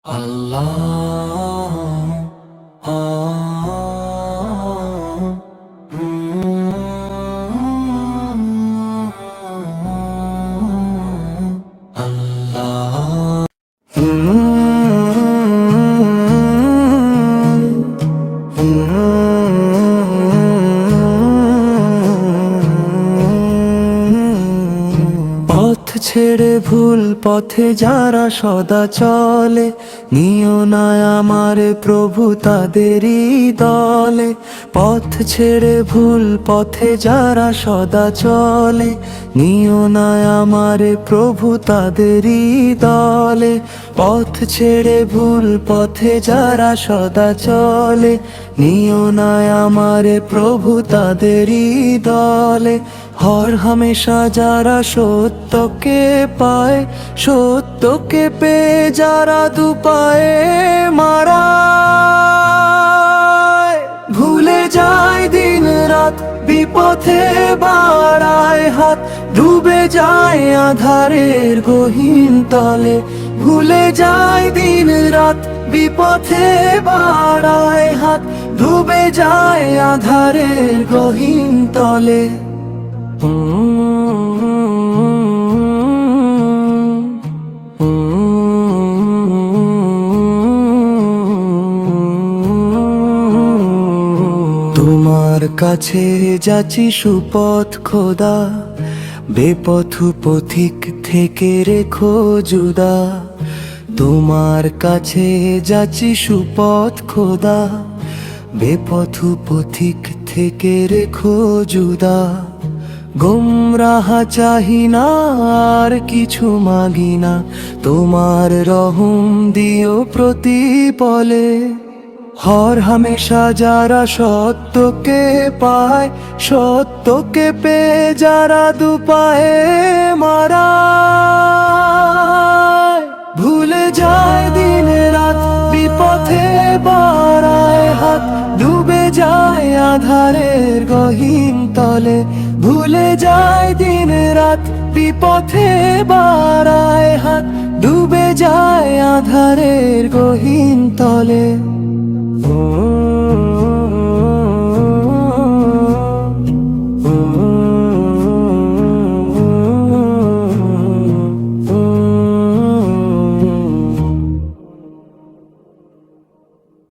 পথ ছেড়ে ভুল পথে যারা সদা চলে, নিও না আমার প্রভু তাদেরই দলে। পথ ছেড়ে ভুল পথে যারা সদা চলে, নিও না আমার প্রভু তাদেরই দলে। পথ ছেড়ে ভুল পথে যারা সদা চলে, নিও না আমার প্রভু তাদেরই দলে। হর হামেশা যারা সত্যকে পায়, সত্যকে পেয়ে যারা দুপায়ে মারায়, ভুলে যায় দিন রাত বিপথে বাড়ায় হাত, ডুবে যায় আধারের গহীন তলে। ভুলে যায় দিন রাত বিপথে বাড়ায় হাত, ডুবে যায় আধারের গহীন তলে। তোমার কাছে যাচ্ছি সুপথ খোদা, বেপথু পথিক থেকে রেখো জুদা। তোমার কাছে যাচ্ছি সুপথ খোদা, বেপথু পথিক থেকে রেখো জুদা। গোমরাহা চাহি না আর কিছু মাগি না, তোমার রহম দিও প্রতিপলে। হর হামেশা যারা সত্যকে পায়, সত্যকে পেয়ে যারা দুপায়ে মারায়, ভুলে যায় দিন রাত বিপথে বাড়ায় হাত, ডুবে যায় আধারের গহীন তলে। ভুলে যায় দিন রাত বিপথে বাড়ায় হাত, ডুবে যায় আধারের গহীন তলে।